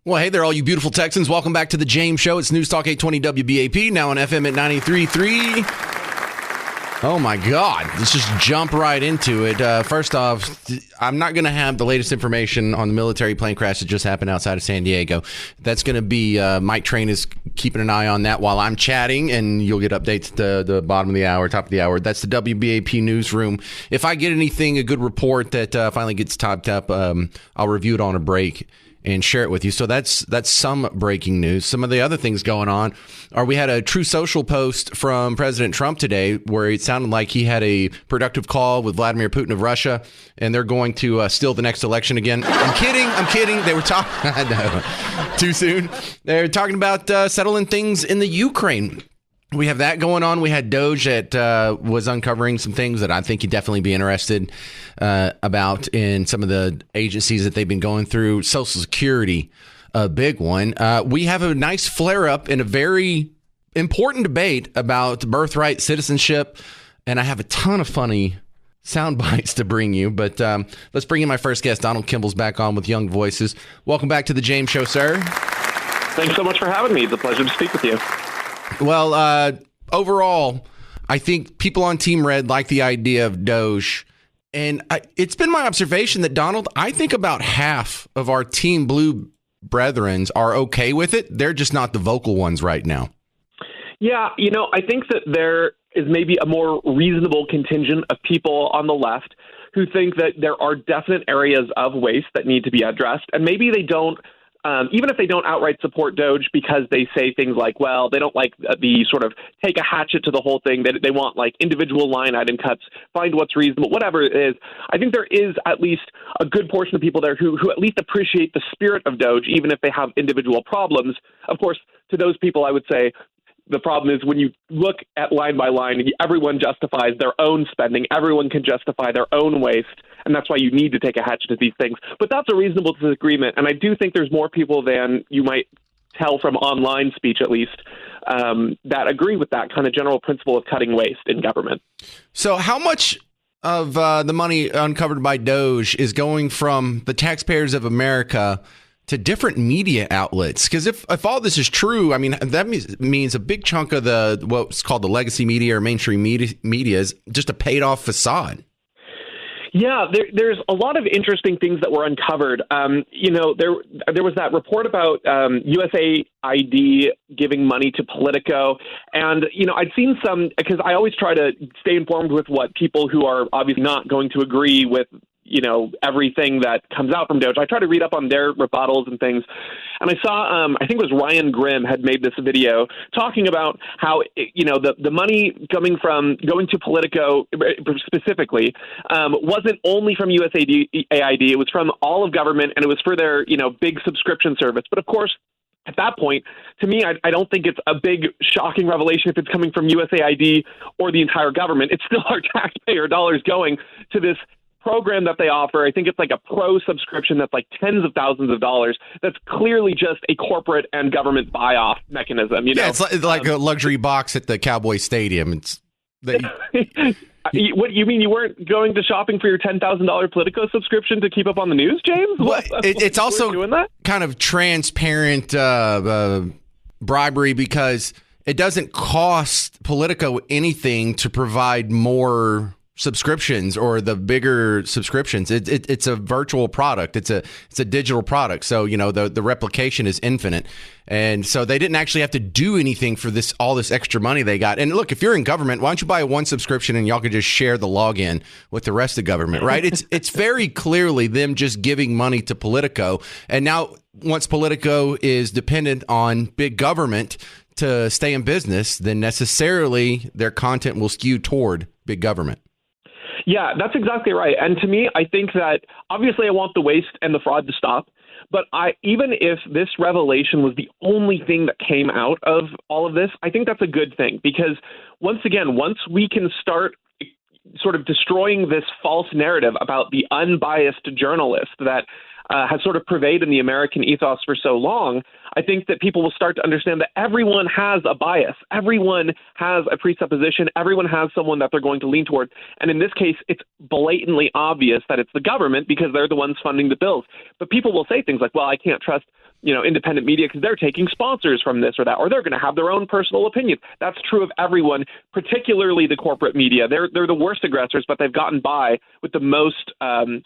Well, hey there, all you beautiful Texans. Welcome back to the James Show. It's News Talk 820 WBAP, now on FM at 93.3. Oh, my God. Let's just jump right into it. First off, I'm not going to have the latest information on the military plane crash that just happened outside of San Diego. That's going to be Mike Train is keeping an eye on that while I'm chatting, and you'll get updates at the bottom of the hour, top of the hour. That's the WBAP newsroom. If I get anything, a good report that finally gets typed up, I'll review it on a break and share it with you. So that's some breaking news. Some of the other things going on are we had a True Social post from President Trump today where it sounded like he had a productive call with Vladimir Putin of Russia, and they're going to steal the next election again. I'm kidding. They were talking. I know. Too soon. They're talking about settling things in the Ukraine. We have that going on. We had DOGE that was uncovering some things that I think you'd definitely be interested about in some of the agencies that they've been going through. Social Security, a big one. We have a nice flare-up in a very important debate about birthright citizenship, and I have a ton of funny sound bites to bring you. But let's bring in my first guest. Donald Kimball's back on with Young Voices. Welcome back to the James Show, sir. Thanks so much for having me. It's a pleasure to speak with you. Well, overall, I think people on Team Red like the idea of DOGE. And it's been my observation that, Donald, I think about half of our Team Blue brethrens are okay with it. They're just not the vocal ones right now. Yeah, I think that there is maybe a more reasonable contingent of people on the left who think that there are definite areas of waste that need to be addressed. And maybe they don't. Even if they don't outright support DOGE because they say things like, well, they don't like the sort of take a hatchet to the whole thing. They want like individual line item cuts, find what's reasonable, whatever it is. I think there is at least a good portion of people there who at least appreciate the spirit of DOGE, even if they have individual problems. Of course, to those people, I would say, the problem is when you look at line by line, everyone justifies their own spending. Everyone can justify their own waste. And that's why you need to take a hatchet to these things. But that's a reasonable disagreement. And I do think there's more people than you might tell from online speech, at least, that agree with that kind of general principle of cutting waste in government. So how much of the money uncovered by DOGE is going from the taxpayers of America to different media outlets? Because if all this is true, I mean, that means a big chunk of what's called the legacy media or mainstream media is just a paid off facade. Yeah, there's a lot of interesting things that were uncovered. There was that report about USAID giving money to Politico. And, I'd seen some, because I always try to stay informed with what people who are obviously not going to agree with everything that comes out from DOGE. I try to read up on their rebuttals and things. And I saw, I think it was Ryan Grimm had made this video talking about how, the money going to Politico specifically wasn't only from USAID, it was from all of government, and it was for their, big subscription service. But of course, at that point, to me, I don't think it's a big, shocking revelation if it's coming from USAID or the entire government. It's still our taxpayer dollars going to this program that they offer. I think it's like a pro subscription that's like tens of thousands of dollars. That's clearly just a corporate and government buy-off mechanism. Yeah, it's like a luxury box at the Cowboy Stadium. What you mean? You weren't going to shopping for your $10,000 Politico subscription to keep up on the news, James? Well, it's also doing that? Kind of transparent bribery, because it doesn't cost Politico anything to provide more subscriptions or the bigger subscriptions. It's a virtual product. It's a digital product. So, the replication is infinite. And so they didn't actually have to do anything for all this extra money they got. And look, if you're in government, why don't you buy one subscription and y'all can just share the login with the rest of government, right? It's very clearly them just giving money to Politico. And now once Politico is dependent on big government to stay in business, then necessarily their content will skew toward big government. Yeah, that's exactly right. And to me, I think that obviously I want the waste and the fraud to stop. But even if this revelation was the only thing that came out of all of this, I think that's a good thing. Because once we can start sort of destroying this false narrative about the unbiased journalist that has sort of pervaded the American ethos for so long, I think that people will start to understand that everyone has a bias. Everyone has a presupposition. Everyone has someone that they're going to lean toward. And in this case, it's blatantly obvious that it's the government because they're the ones funding the bills. But people will say things like, well, I can't trust independent media because they're taking sponsors from this or that, or they're going to have their own personal opinions. That's true of everyone, particularly the corporate media. They're the worst aggressors, but they've gotten by with the most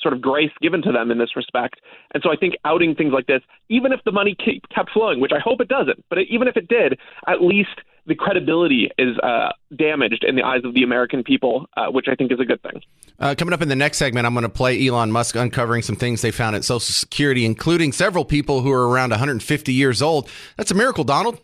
sort of grace given to them in this respect. And so I think outing things like this, even if the money kept flowing, which I hope it doesn't, but even if it did, at least the credibility is damaged in the eyes of the American people, which I think is a good thing. Coming up in the next segment, I'm going to play Elon Musk uncovering some things they found at Social Security, including several people who are around 150 years old. That's a miracle, Donald.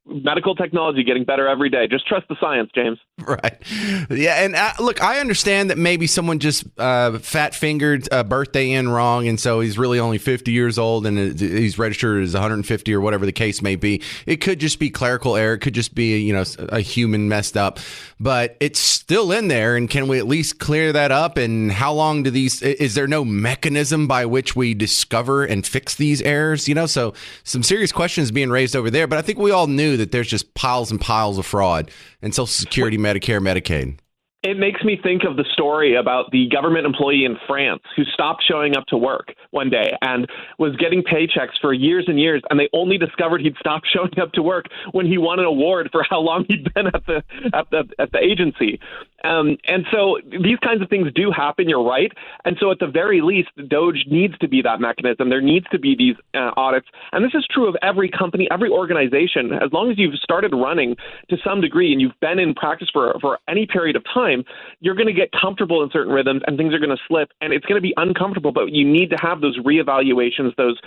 Medical technology getting better every day. Just trust the science, James. Right. Yeah. And look, I understand that maybe someone just fat-fingered a birthday in wrong, and so he's really only 50 years old, and he's registered as 150 or whatever the case may be. It could just be clerical error. It could just be, a human messed up. But it's still in there, and can we at least clear that up? And how long is there no mechanism by which we discover and fix these errors? So some serious questions being raised over there, but I think we all knew that there's just piles and piles of fraud in Social Security, Medicare, Medicaid. It makes me think of the story about the government employee in France who stopped showing up to work one day and was getting paychecks for years and years, and they only discovered he'd stopped showing up to work when he won an award for how long he'd been at the agency. And so these kinds of things do happen, you're right. And so at the very least, the DOGE needs to be that mechanism. There needs to be these audits. And this is true of every company, every organization. As long as you've started running to some degree and you've been in practice for any period of time, you're going to get comfortable in certain rhythms and things are going to slip. And it's going to be uncomfortable, but you need to have those reevaluations, those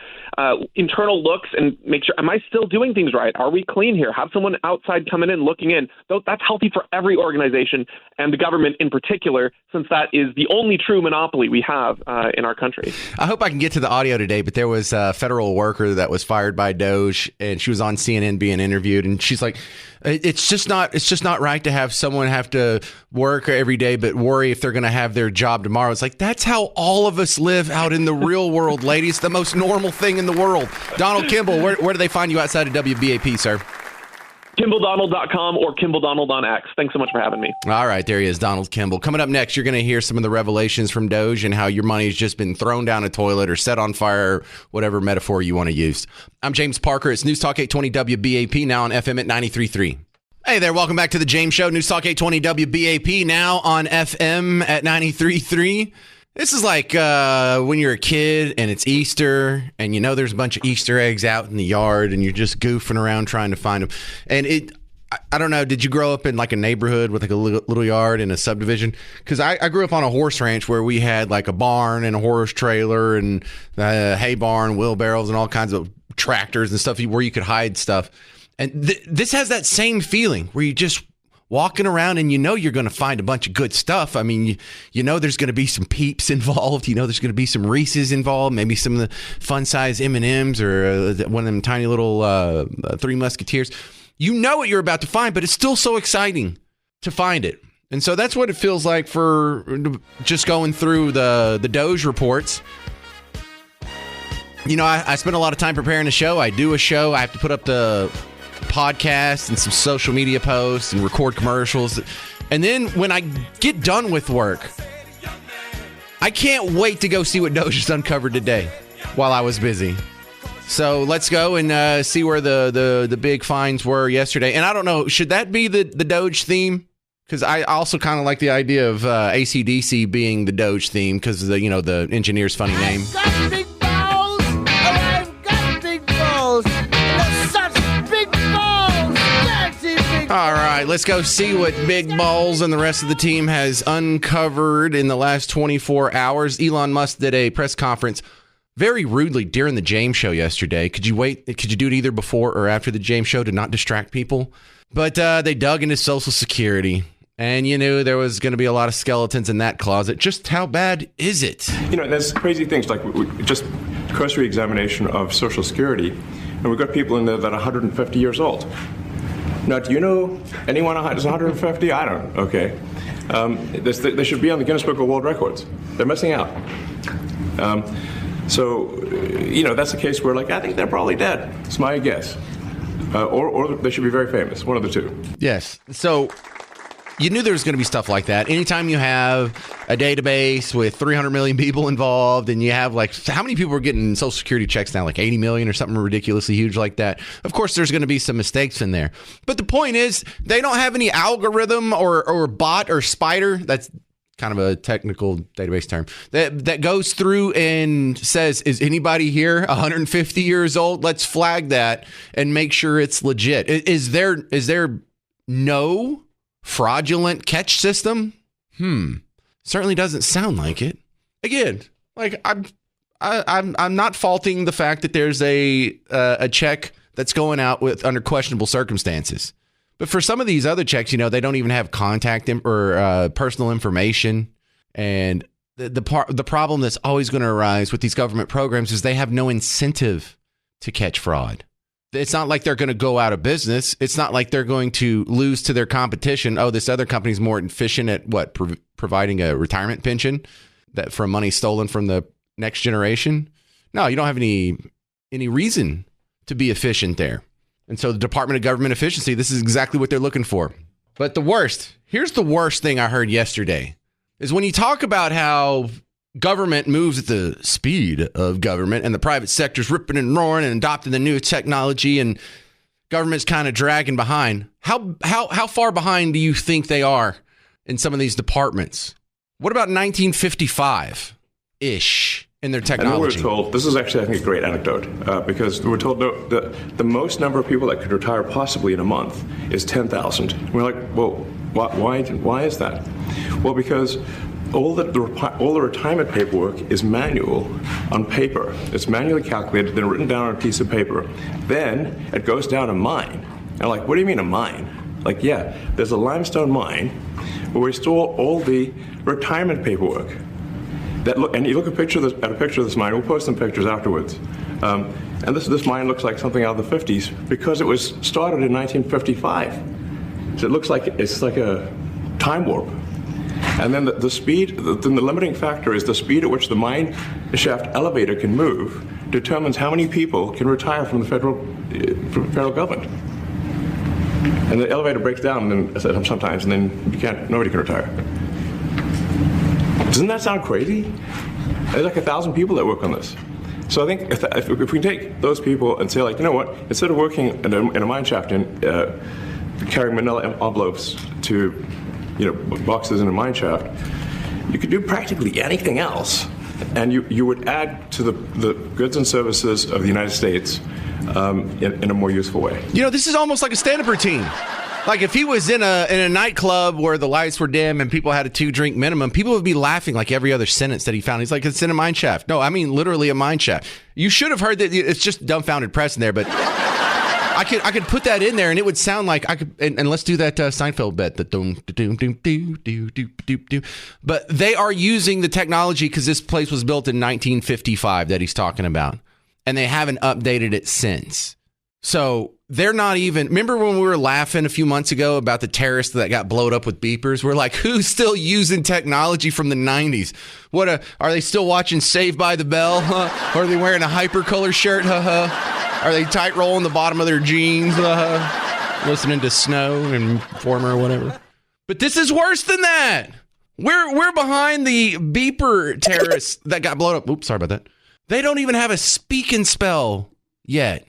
internal looks and make sure, am I still doing things right? Are we clean here? Have someone outside coming in, looking in. That's healthy for every organization and the government in particular, since that is the only true monopoly we have in our country. I hope I can get to the audio today, but there was a federal worker that was fired by DOGE, and she was on CNN being interviewed, and she's like, it's just not right to have someone have to work every day but worry if they're going to have their job tomorrow. It's like, that's how all of us live out in the real world, lady. It's the most normal thing in the world. Donald Kimball, where do they find you outside of WBAP, sir? KimballDonald.com or Kimball Donald on X. Thanks so much for having me. All right, there he is, Donald Kimball. Coming up next, you're going to hear some of the revelations from DOGE and how your money's just been thrown down a toilet or set on fire, whatever metaphor you want to use. I'm James Parker. It's News Talk 820 WBAP, now on FM at 93.3. Hey there, welcome back to the James Show. News Talk 820 WBAP, now on FM at 93.3. This is like when you're a kid and it's Easter and there's a bunch of Easter eggs out in the yard and you're just goofing around trying to find them. And I don't know, did you grow up in like a neighborhood with like a little yard in a subdivision? Because I grew up on a horse ranch where we had like a barn and a horse trailer and a hay barn, wheelbarrows and all kinds of tractors and stuff where you could hide stuff. And this has that same feeling where you just walking around and you're going to find a bunch of good stuff. I mean, there's going to be some Peeps involved. There's going to be some Reese's involved, maybe some of the fun-size M&Ms or one of them tiny little Three Musketeers. You know what you're about to find, but it's still so exciting to find it. And so that's what it feels like for just going through the DOGE reports. I spend a lot of time preparing a show. I do a show. I have to put up the podcast and some social media posts and record commercials. And then when I get done with work, I can't wait to go see what DOGE has uncovered today while I was busy. So let's go and see where the big finds were yesterday. And I don't know, should that be the DOGE theme? Because I also kind of like the idea of AC/DC being the DOGE theme because of the engineer's funny name. All right, let's go see what Big Balls and the rest of the team has uncovered in the last 24 hours. Elon Musk did a press conference very rudely during the James Show yesterday. Could you do it either before or after the James Show to not distract people? But they dug into Social Security, and you knew there was going to be a lot of skeletons in that closet. Just how bad is it? There's crazy things like just cursory examination of Social Security, and we've got people in there that are 150 years old. Now, do you know anyone who's 150? I don't. Okay. They should be on the Guinness Book of World Records. They're missing out. So, that's a case where, I think they're probably dead. It's my guess. Or they should be very famous. One of the two. Yes. So, you knew there was going to be stuff like that. Anytime you have a database with 300 million people involved, and you have like, how many people are getting Social Security checks now? Like 80 million or something ridiculously huge like that. Of course, there's going to be some mistakes in there. But the point is, they don't have any algorithm or bot or spider. That's kind of a technical database term that goes through and says, is anybody here 150 years old? Let's flag that and make sure it's legit. Is there no fraudulent catch system? Certainly doesn't sound like it. Again, like I'm not faulting the fact that there's a check that's going out with under questionable circumstances. But for some of these other checks, they don't even have contact or personal information. And the problem that's always going to arise with these government programs is they have no incentive to catch fraud. It's not like they're going to go out of business. It's not like they're going to lose to their competition. Oh, this other company's more efficient at providing a retirement pension that from money stolen from the next generation. No, you don't have any reason to be efficient there. And so the Department of Government Efficiency, this is exactly what they're looking for. But here's the worst thing I heard yesterday, is when you talk about how government moves at the speed of government and the private sector's ripping and roaring and adopting the new technology and government's kind of dragging behind. How far behind do you think they are in some of these departments? What about 1955-ish in their technology? And we were told, this is actually, I think, a great anecdote, because we were told the most number of people that could retire possibly in a month is 10,000. We're like, well, why is that? Well, because all the retirement paperwork is manual on paper. It's manually calculated, then written down on a piece of paper. Then it goes down a mine. And I'm like, what do you mean a mine? Like, yeah, there's a limestone mine where we store all the retirement paperwork. And you look at a picture of this mine. We'll post some pictures afterwards. And this mine looks like something out of the 50s because it was started in 1955. So it looks like it's like a time warp. And then the speed, the limiting factor is the speed at which the mine shaft elevator can move determines how many people can retire from the federal government. And the elevator breaks down sometimes, and then nobody can retire. Doesn't that sound crazy? There's like 1,000 people that work on this. So I think if we can take those people and say, like, you know what, instead of working in a mine shaft and carrying manila envelopes to boxes in a mine shaft, you could do practically anything else, and you would add to the goods and services of the United States in a more useful way. This is almost like a stand-up routine. Like if he was in a nightclub where the lights were dim and people had a 2-drink minimum, people would be laughing like every other sentence that he found. He's like, it's in a mine shaft. No, I mean literally a mine shaft. You should have heard that. It's just dumbfounded press in there, but I could put that in there and it would sound like I could. And let's do that Seinfeld bit. But they are using the technology because this place was built in 1955 that he's talking about, and they haven't updated it since. So they're not even. Remember when we were laughing a few months ago about the terrorists that got blowed up with beepers? We're like, who's still using technology from the 90s? Are they still watching Saved by the Bell? Huh? Or are they wearing a hypercolor shirt? Are they tight rolling the bottom of their jeans? Listening to Snow and Former or whatever. But this is worse than that. We're behind the beeper terrorists that got blown up. Oops, sorry about that. They don't even have a speak and spell yet.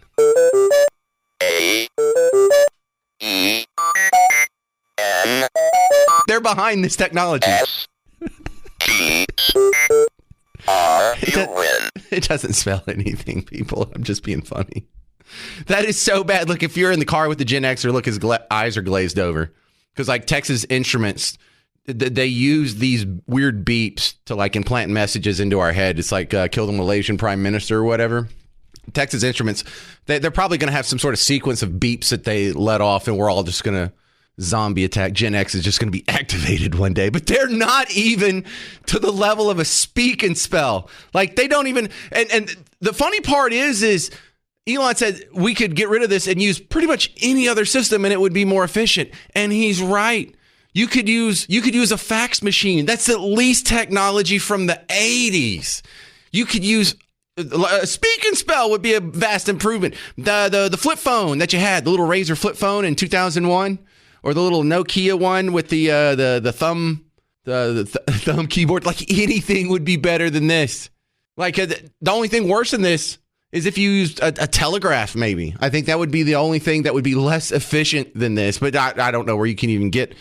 A-E-N. They're behind this technology. It doesn't spell anything, people. I'm just being funny. That is so bad. Look, if you're in the car with the Gen Xer, look, his eyes are glazed over. Because like Texas Instruments, they use these weird beeps to like implant messages into our head. It's like kill the Malaysian prime minister or whatever. Texas Instruments, they're probably going to have some sort of sequence of beeps that they let off, and we're all just going to zombie attack. Gen X is just going to be activated one day, but they're not even to the level of a speak and spell. Like they don't even. And the funny part is Elon said we could get rid of this and use pretty much any other system, and it would be more efficient. And he's right. You could use a fax machine. That's at least technology from the 80s. You could use. Speak and spell would be a vast improvement. The flip phone that you had, the little Razor flip phone in 2001, or the little Nokia one with the the thumb keyboard. Like anything would be better than this. Like the only thing worse than this is if you used a telegraph, maybe. I think that would be the only thing that would be less efficient than this. But I don't know where you can even get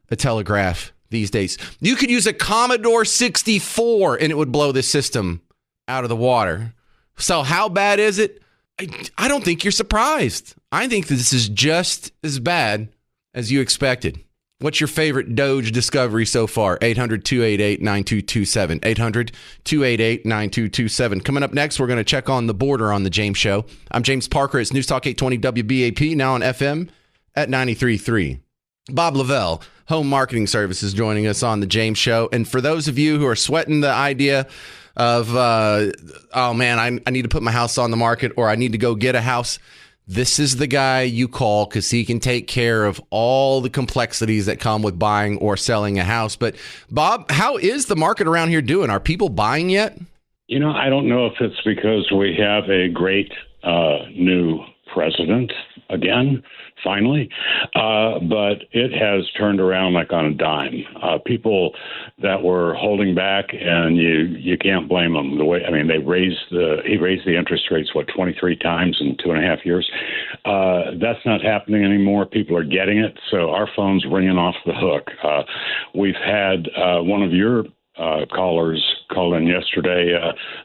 a telegraph these days. You could use a Commodore 64 and it would blow this system out of the water. So how bad is it? I don't think you're surprised. I think this is just as bad as you expected. What's your favorite DOGE discovery so far? 800-288-9227. 800-288-9227. Coming up next, we're going to check on the border on The James Show. I'm James Parker. It's News Talk 820 WBAP, now on FM at 93.3. Bob Lavelle, Home Marketing Services, joining us on The James Show. And for those of you who are sweating the idea of, oh man, I need to put my house on the market, or I need to go get a house, this is the guy you call because he can take care of all the complexities that come with buying or selling a house. But Bob, how is the market around here doing? Are people buying yet? You know, I don't know if it's because we have a great new president again, finally, but it has turned around like on a dime. People that were holding back, and you can't blame them. He raised the interest rates 23 times in 2.5 years. That's not happening anymore. People are getting it, so our phone's ringing off the hook. We've had one of your callers called in yesterday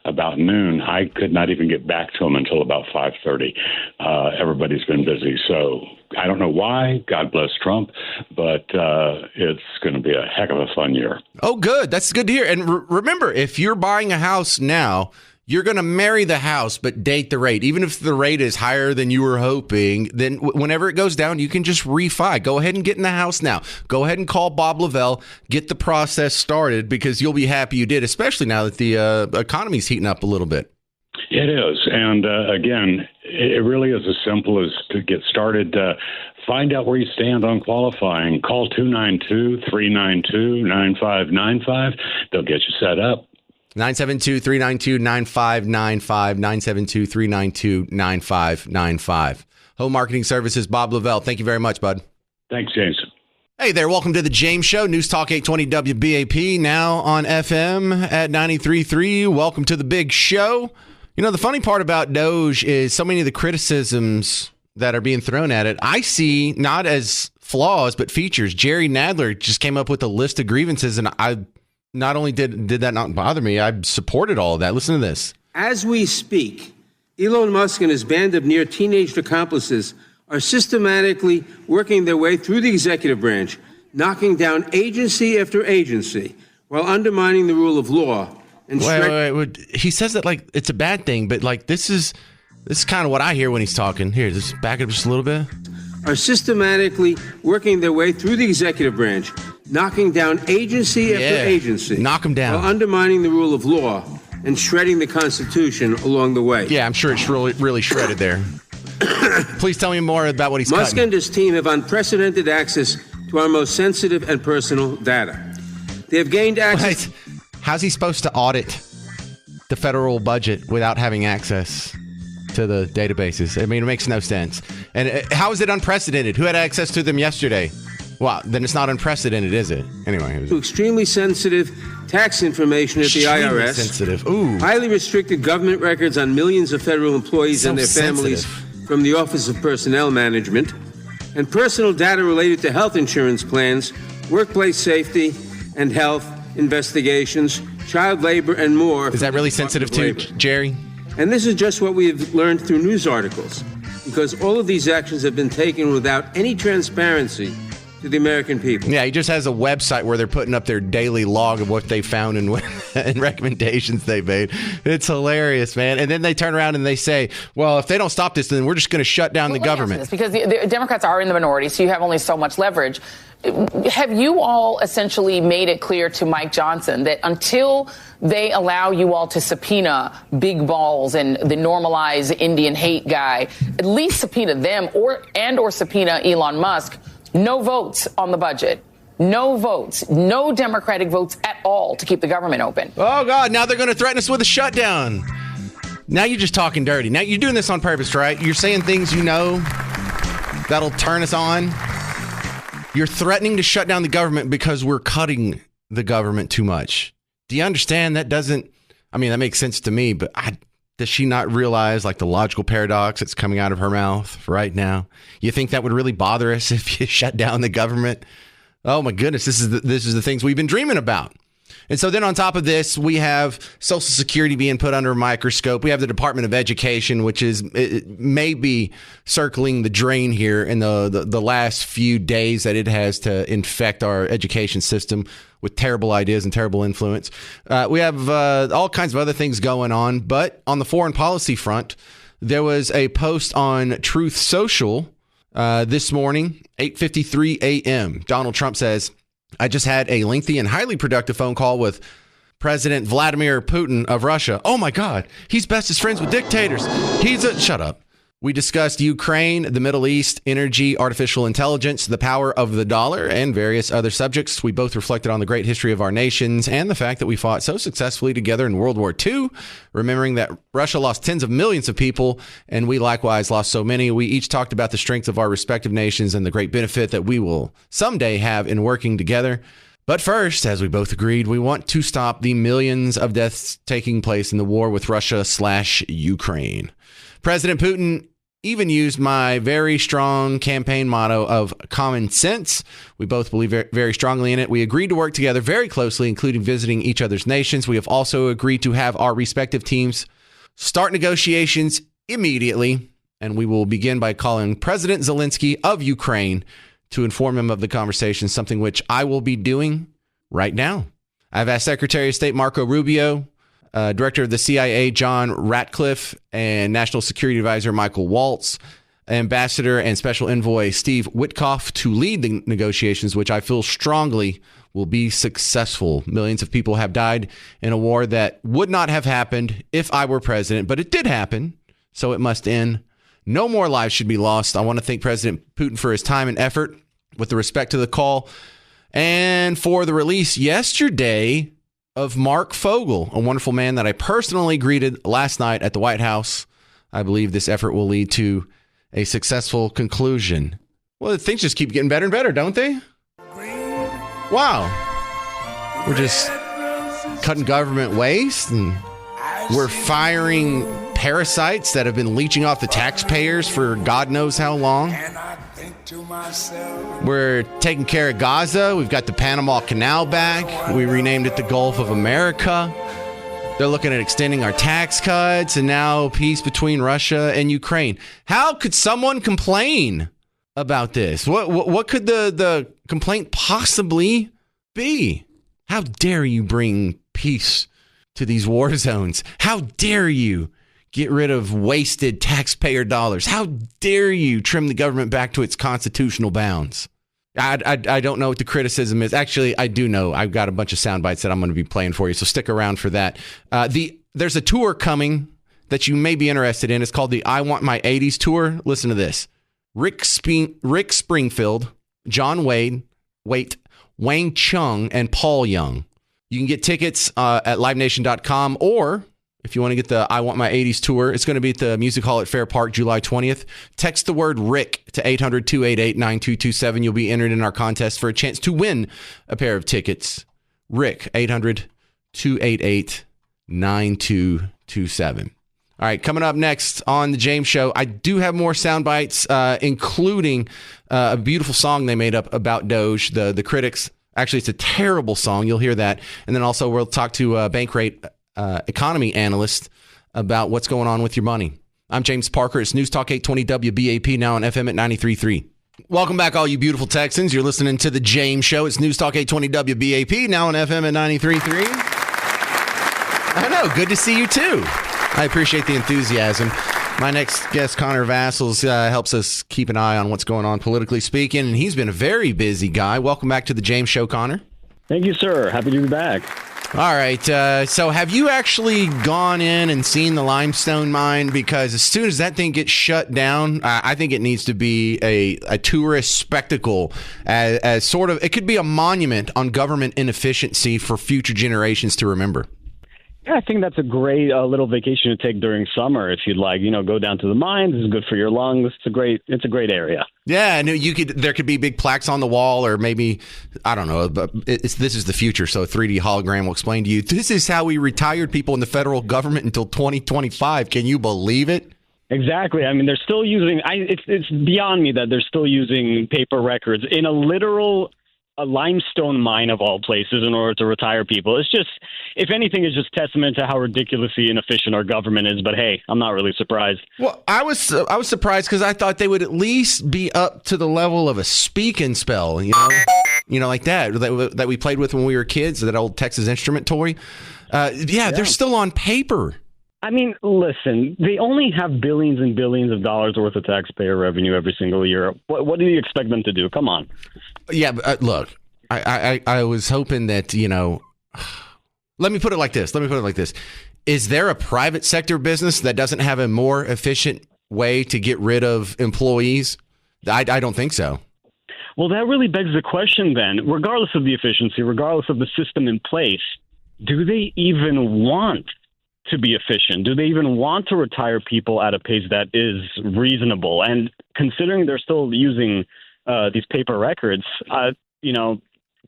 about noon. I could not even get back to him until about 5:30. Everybody's been busy, so I don't know why. God bless Trump, but it's going to be a heck of a fun year. Oh, good. That's good to hear. And remember, if you're buying a house now, you're going to marry the house, but date the rate. Even if the rate is higher than you were hoping, then whenever it goes down, you can just refi. Go ahead and get in the house now. Go ahead and call Bob Lavelle. Get the process started, because you'll be happy you did, especially now that the economy's heating up a little bit. It is. And again, it really is as simple as to get started. Find out where you stand on qualifying. Call 292-392-9595. They'll get you set up. 972-392-9595, 972-392-9595. Home Marketing Services, Bob Lavelle. Thank you very much, bud. Thanks, James. Hey there. Welcome to The James Show, News Talk 820 WBAP, now on FM at 93.3. Welcome to the big show. You know, the funny part about DOGE is so many of the criticisms that are being thrown at it, I see not as flaws, but features. Jerry Nadler just came up with a list of grievances, and I not only did that not bother me, I supported all of that. Listen to this. As we speak, Elon Musk and his band of near teenage accomplices are systematically working their way through the executive branch, knocking down agency after agency while undermining the rule of law. And wait. He says that like it's a bad thing, but like this is kind of what I hear when he's talking. Here, just back it up just a little bit. Are systematically working their way through the executive branch, knocking down agency after agency. Knock them down. While undermining the rule of law and shredding the Constitution along the way. Yeah, I'm sure it's really shredded there. Please tell me more about what he's Musk cutting. And his team have unprecedented access to our most sensitive and personal data. They have gained access. Wait, how's he supposed to audit the federal budget without having access to the databases? I mean, it makes no sense. And how is it unprecedented? Who had access to them yesterday? Well, then it's not unprecedented, is it? Anyway. To extremely sensitive tax information at the IRS. Sensitive. Ooh. Highly restricted government records on millions of federal employees and their families from the Office of Personnel Management. And personal data related to health insurance plans, workplace safety and health investigations, child labor, and more. Is that really sensitive too, Jerry? And this is just what we have learned through news articles, because all of these actions have been taken without any transparency to the American people. Yeah, he just has a website where they're putting up their daily log of what they found and recommendations they made. It's hilarious, man. And then they turn around and they say, well, if they don't stop this, then we're just going to shut down the government. Because the Democrats are in the minority, so you have only so much leverage. Have you all essentially made it clear to Mike Johnson that until they allow you all to subpoena big balls and the normalized Indian hate guy, at least subpoena them or subpoena Elon Musk, no votes on the budget, no votes, no Democratic votes at all to keep the government open? Oh, God, now they're going to threaten us with a shutdown. Now you're just talking dirty. Now you're doing this on purpose, right? You're saying things you know that'll turn us on. You're threatening to shut down the government because we're cutting the government too much. Do you understand that that makes sense to me, but does she not realize like the logical paradox that's coming out of her mouth right now? You think that would really bother us if you shut down the government? Oh my goodness, this is the things we've been dreaming about. And so then on top of this, we have Social Security being put under a microscope. We have the Department of Education, which may be circling the drain here in the last few days that it has to infect our education system with terrible ideas and terrible influence. We have all kinds of other things going on. But on the foreign policy front, there was a post on Truth Social this morning, 8:53 a.m. Donald Trump says, I just had a lengthy and highly productive phone call with President Vladimir Putin of Russia. Oh, my God. He's bestest friends with dictators. Shut up. We discussed Ukraine, the Middle East, energy, artificial intelligence, the power of the dollar, and various other subjects. We both reflected on the great history of our nations and the fact that we fought so successfully together in World War II, remembering that Russia lost tens of millions of people, and we likewise lost so many. We each talked about the strength of our respective nations and the great benefit that we will someday have in working together. But first, as we both agreed, we want to stop the millions of deaths taking place in the war with Russia/Ukraine. President Putin even used my very strong campaign motto of common sense. We both believe very strongly in it. We agreed to work together very closely, including visiting each other's nations. We have also agreed to have our respective teams start negotiations immediately, and we will begin by calling President Zelensky of Ukraine to inform him of the conversation, something which I will be doing right now. I've asked Secretary of State Marco Rubio, Director of the CIA John Ratcliffe, and National Security Advisor Michael Waltz, Ambassador and Special Envoy Steve Witkoff to lead the negotiations, which I feel strongly will be successful. Millions of people have died in a war that would not have happened if I were president, but it did happen, so it must end. No more lives should be lost. I want to thank President Putin for his time and effort with respect to the call and for the release yesterday of Mark Fogel, a wonderful man that I personally greeted last night at the White House. I believe this effort will lead to a successful conclusion. Well, things just keep getting better and better, don't they? Wow. We're just cutting government waste, and we're firing parasites that have been leeching off the taxpayers for God knows how long. We're taking care of Gaza. We've got the Panama Canal back. We renamed it the Gulf of America. They're looking at extending our tax cuts, and now peace between Russia and Ukraine. How could someone complain about this? What could the complaint possibly be? How dare you bring peace to these war zones? How dare you get rid of wasted taxpayer dollars? How dare you trim the government back to its constitutional bounds? I don't know what the criticism is. Actually, I do know. I've got a bunch of sound bites that I'm going to be playing for you, so stick around for that. There's a tour coming that you may be interested in. It's called the I Want My 80s Tour. Listen to this. Rick Springfield, John Wayne Chung, and Paul Young. You can get tickets at livenation.com, or if you want to get the I Want My 80s tour, it's going to be at the Music Hall at Fair Park, July 20th. Text the word Rick to 800-288-9227. You'll be entered in our contest for a chance to win a pair of tickets. Rick, 800-288-9227. All right, coming up next on The James Show, I do have more sound bites, including a beautiful song they made up about DOGE, the critics. Actually, it's a terrible song. You'll hear that. And then also we'll talk to Bankrate economy analyst about what's going on with your money. I'm James Parker. It's News Talk 820 WBAP, now on FM at 93.3. Welcome back, all you beautiful Texans. You're listening to The James Show. It's News Talk 820 WBAP, now on FM at 93.3. I know. Good to see you, too. I appreciate the enthusiasm. My next guest, Connor Vassals, helps us keep an eye on what's going on politically speaking, and he's been a very busy guy. Welcome back to The James Show, Connor. Thank you, sir. Happy to be back. All right. So have you actually gone in and seen the limestone mine? Because as soon as that thing gets shut down, I think it needs to be a tourist spectacle as sort of, it could be a monument on government inefficiency for future generations to remember. Yeah, I think that's a great little vacation to take during summer if you'd like. Go down to the mines. It's good for your lungs. It's a great area. Yeah, and there could be big plaques on the wall, or maybe, I don't know, but this is the future, so a 3D hologram will explain to you, this is how we retired people in the federal government until 2025. Can you believe it? Exactly. I mean, they're still using, it's beyond me that they're still using paper records in a limestone mine of all places in order to retire people. It's just, if anything, it's just testament to how ridiculously inefficient our government is. But hey, I'm not really surprised. Well, I was surprised because I thought they would at least be up to the level of a speak and spell, like that we played with when we were kids, that old Texas Instrument toy. They're still on paper. I mean, listen, they only have billions and billions of dollars worth of taxpayer revenue every single year. What do you expect them to do? Come on. Yeah, but look, I was hoping that, let me put it like this. Is there a private sector business that doesn't have a more efficient way to get rid of employees? I don't think so. Well, that really begs the question then, regardless of the efficiency, regardless of the system in place, do they even want to be efficient? Do they even want to retire people at a pace that is reasonable? And considering they're still using these paper records, I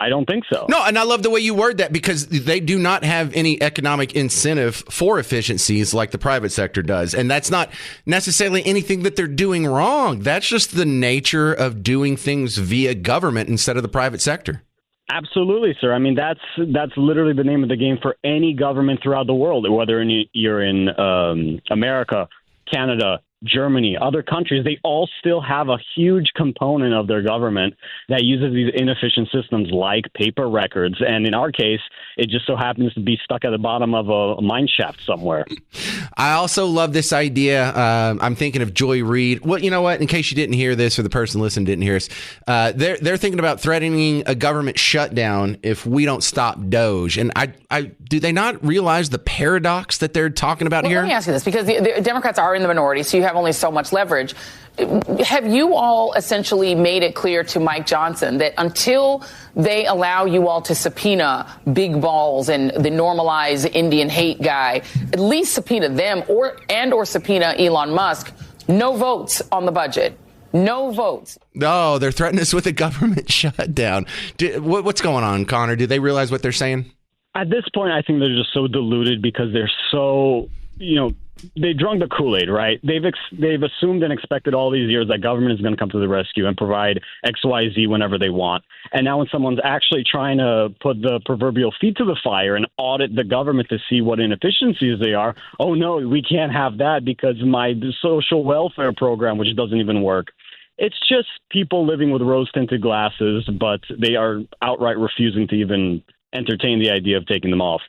don't think so. No, and I love the way you word that, because they do not have any economic incentive for efficiencies like the private sector does. And that's not necessarily anything that they're doing wrong. That's just the nature of doing things via government instead of the private sector. Absolutely, sir. I mean, that's literally the name of the game for any government throughout the world, whether you're in America, Canada, Germany, other countries. They all still have a huge component of their government that uses these inefficient systems like paper records. And in our case, it just so happens to be stuck at the bottom of a mine shaft somewhere. I also love this idea. I'm thinking of Joy Reid. Well, you know what? In case you didn't hear this, or the person listening didn't hear us, they're thinking about threatening a government shutdown if we don't stop DOGE. And I do they not realize the paradox that they're talking about here? Let me ask you this, because the Democrats are in the minority, so you have only so much leverage. Have you all essentially made it clear to Mike Johnson that until they allow you all to subpoena Big Balls and the normalized Indian hate guy, at least subpoena them or subpoena Elon Musk, no votes on the budget? No votes. No, they're threatening us with a government shutdown. What's going on, Connor? Do they realize what they're saying? At this point, I think they're just so deluded because they're so, they drunk the Kool-Aid, right? They've assumed and expected all these years that government is going to come to the rescue and provide X, Y, Z whenever they want. And now when someone's actually trying to put the proverbial feet to the fire and audit the government to see what inefficiencies they are, oh no, we can't have that because my social welfare program, which doesn't even work. It's just people living with rose-tinted glasses, but they are outright refusing to even entertain the idea of taking them off.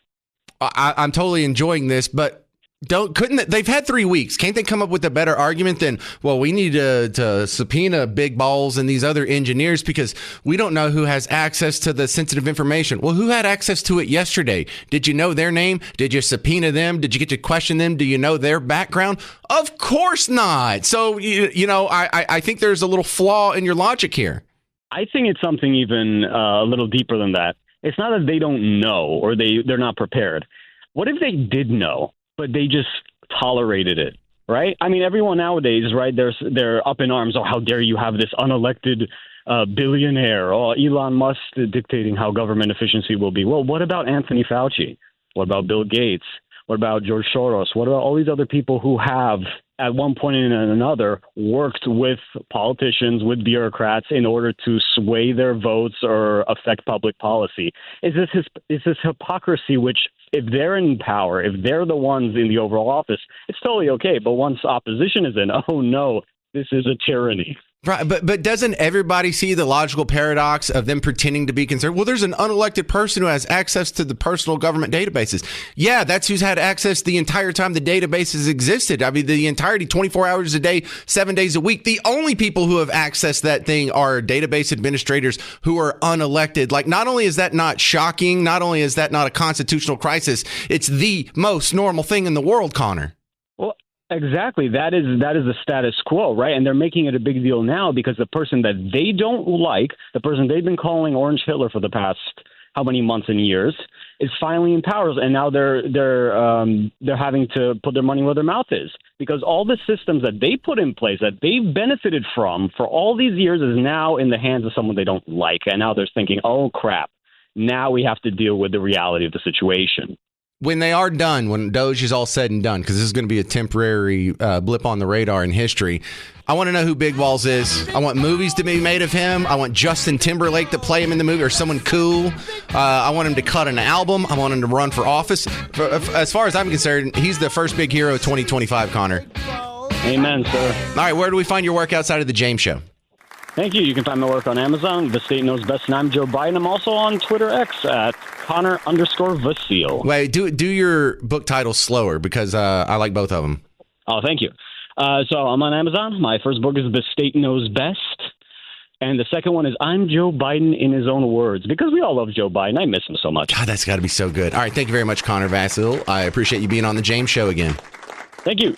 I'm totally enjoying this, but they've had 3 weeks. Can't they come up with a better argument than, well, we need to subpoena Big Balls and these other engineers because we don't know who has access to the sensitive information. Well, who had access to it yesterday? Did you know their name? Did you subpoena them? Did you get to question them? Do you know their background? Of course not. So, I think there's a little flaw in your logic here. I think it's something even a little deeper than that. It's not that they don't know or they're not prepared. What if they did know, but they just tolerated it, right? I mean, everyone nowadays, right, they're up in arms. Oh, how dare you have this unelected billionaire or Elon Musk dictating how government efficiency will be. Well, what about Anthony Fauci? What about Bill Gates? What about George Soros? What about all these other people who have, at one point and another, worked with politicians, with bureaucrats in order to sway their votes or affect public policy? Is this hypocrisy which, if they're in power, if they're the ones in the overall office, it's totally okay. But once opposition is in, oh no, this is a tyranny. Right, but doesn't everybody see the logical paradox of them pretending to be concerned? Well, there's an unelected person who has access to the personal government databases. Yeah, that's who's had access the entire time the databases existed. I mean, the entirety, 24 hours a day, 7 days a week. The only people who have accessed that thing are database administrators who are unelected. Like, not only is that not shocking, not only is that not a constitutional crisis, it's the most normal thing in the world, Connor. Exactly. That is the status quo, right? And they're making it a big deal now because the person that they don't like, the person they've been calling Orange Hitler for the past how many months and years, is finally in power, and now they're having to put their money where their mouth is, because all the systems that they put in place that they've benefited from for all these years is now in the hands of someone they don't like, and now they're thinking, oh crap, now we have to deal with the reality of the situation. When they are done, when DOGE is all said and done, because this is going to be a temporary blip on the radar in history, I want to know who Big Balls is. I want movies to be made of him. I want Justin Timberlake to play him in the movie, or someone cool. I want him to cut an album. I want him to run for office. As far as I'm concerned, he's the first big hero of 2025, Connor. Amen, sir. All right, where do we find your work outside of the James Show? Thank you. You can find my work on Amazon, The State Knows Best, and I'm Joe Biden. I'm also on Twitter X at Connor_Vasile. Wait, do your book title slower, because I like both of them. Oh, thank you. So I'm on Amazon. My first book is The State Knows Best. And the second one is I'm Joe Biden in his own words, because we all love Joe Biden. I miss him so much. God, that's got to be so good. All right. Thank you very much, Connor Vasile. I appreciate you being on the James Show again. Thank you.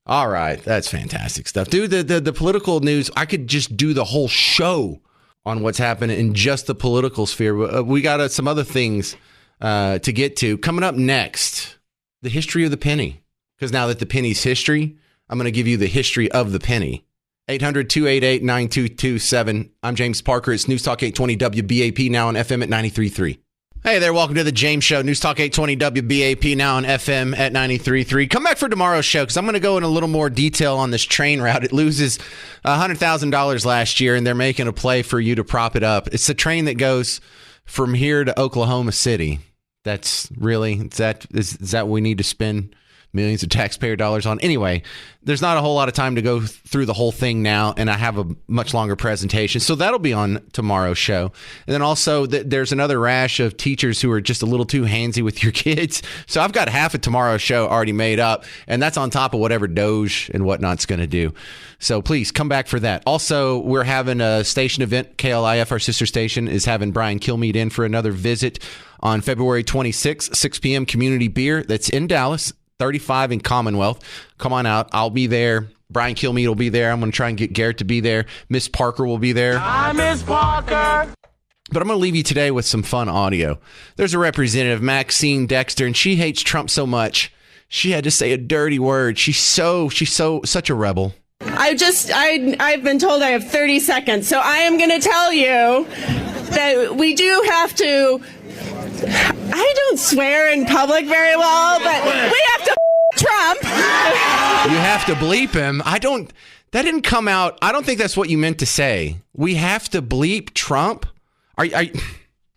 All right. That's fantastic stuff. Dude, the political news, I could just do the whole show on what's happening in just the political sphere. We got some other things to get to. Coming up next, the history of the penny. Because now that the penny's history, I'm going to give you the history of the penny. 800-288-9227. I'm James Parker. It's News Talk 820 WBAP, now on FM at 93.3. Hey there, welcome to the James Show. News Talk 820 WBAP, now on FM at 93.3. Come back for tomorrow's show, because I'm going to go in a little more detail on this train route. It loses $100,000 last year, and they're making a play for you to prop it up. It's the train that goes from here to Oklahoma City. That's really, is that what we need to spend millions of taxpayer dollars on? Anyway, there's not a whole lot of time to go through the whole thing now, and I have a much longer presentation, so that'll be on tomorrow's show. And then also there's another rash of teachers who are just a little too handsy with your kids, so I've got half of tomorrow's show already made up, and that's on top of whatever DOGE and whatnot's going to do. So please come back for that. Also, we're having a station event. KLIF, our sister station, is having Brian Kilmeade in for another visit on February 26th, 6 p.m. Community Beer. That's in Dallas, 35 in Commonwealth. Come on out. I'll be there. Brian Kilmeade will be there. I'm going to try and get Garrett to be there. Miss Parker will be there. Hi, Miss Parker. But I'm going to leave you today with some fun audio. There's a representative, Maxine Dexter, and she hates Trump so much, she had to say a dirty word. She's such a rebel. I've been told I have 30 seconds, so I am going to tell you that we do have to. I don't swear in public very well, but we have to Trump. You have to bleep him. That didn't come out. I don't think that's what you meant to say. We have to bleep Trump.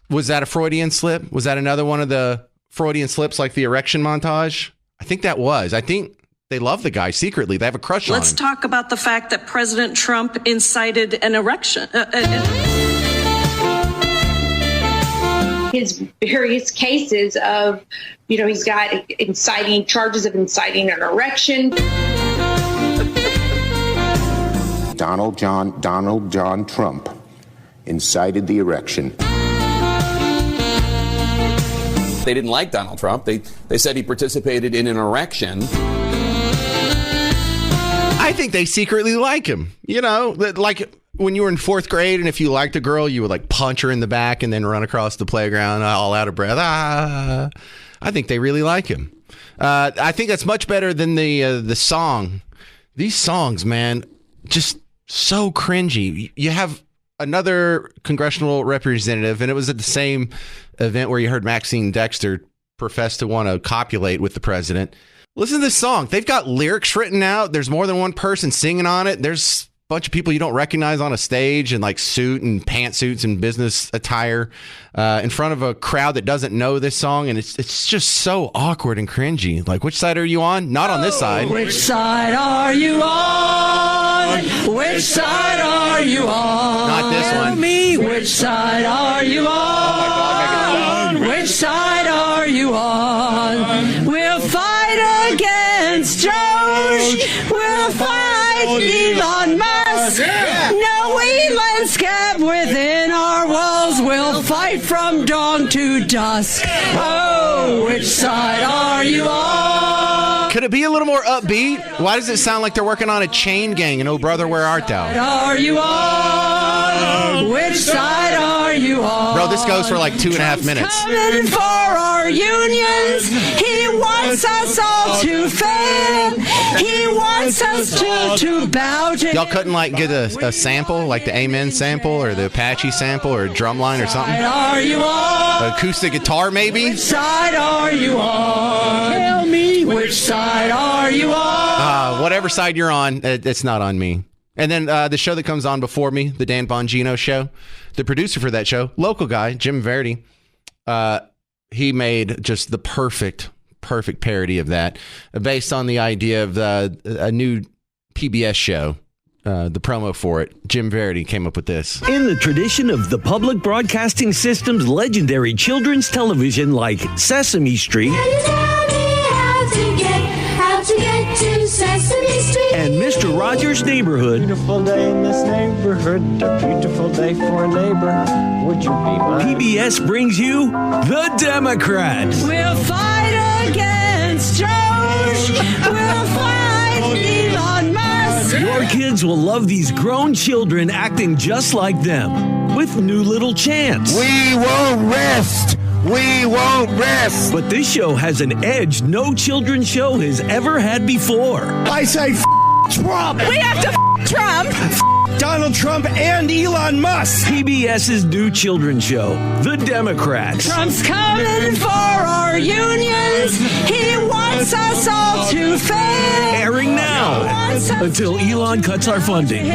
Was that a Freudian slip? Was that another one of the Freudian slips, like the erection montage? I think that was. I think they love the guy secretly. They have a crush on him. Let's talk about the fact that President Trump incited an erection. His various cases of, he's got charges of inciting an erection. Donald John Trump incited the erection. They didn't like Donald Trump. They said he participated in an erection. I think they secretly like him. Like when you were in fourth grade, and if you liked a girl, you would like punch her in the back and then run across the playground all out of breath. I think they really like him. I think that's much better than the song. These songs, man, just so cringy. You have another congressional representative, and it was at the same event where you heard Maxine Dexter profess to want to copulate with the president. Listen to this song. They've got lyrics written out. There's more than one person singing on it. There's a bunch of people you don't recognize on a stage in like suit and pantsuits and business attire in front of a crowd that doesn't know this song. And it's just so awkward and cringy. Like, which side are you on? Not on this side. Which side are you on? Which side are you on? Not this one. Me. Which side are you on? Oh my God, Megan. Which side are you on? We'll fight against DOGE. We'll fight Elon Musk. No Elon's kept within our walls. We'll fight from dawn to dusk. Oh, which side are you on? Could it be a little more upbeat? Why does it sound like they're working on a chain gang and Oh Brother, Where Art Thou? Are you on? Which side are you on? Bro, this goes for like 2.5 minutes. Coming for our unions. He wants us all to fail. He wants us to bow to. Y'all couldn't like get a sample, like the Amen sample or the Apache sample or a drum line or something? Which side are you on? Acoustic guitar, maybe? Which side are you on? Tell me, which side are you on? Whatever side you're on, it's not on me. And then the show that comes on before me, the Dan Bongino show, the producer for that show, local guy, Jim Verdi, he made just the perfect parody of that based on the idea of a new PBS show. The promo for it, Jim Verdi came up with this. In the tradition of the public broadcasting system's legendary children's television like Sesame Street and Mr. Rogers' Neighborhood. Beautiful day in this neighborhood, a beautiful day for a neighbor. Would you be mine? PBS brings you The Democrats. We'll fight against DOGE. We'll fight Elon Musk. Your kids will love these grown children acting just like them with new little chants. We won't rest. We won't rest. But this show has an edge no children's show has ever had before. I say Trump. We have to Trump. Donald Trump and Elon Musk. PBS's new children's show, The Democrats. Trump's coming for our unions. He wants us all to fail. Airing now until Elon cuts our funding. All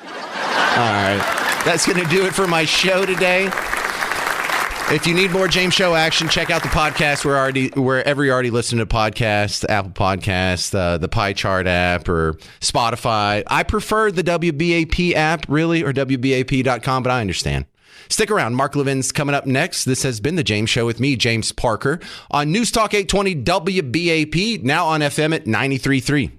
right. That's going to do it for my show today. If you need more James Show action, check out the podcast. Wherever you already listen to podcasts, Apple Podcasts, the Pie Chart app, or Spotify. I prefer the WBAP app, really, or WBAP.com, but I understand. Stick around. Mark Levin's coming up next. This has been The James Show with me, James Parker, on News Talk 820 WBAP, now on FM at 93.3.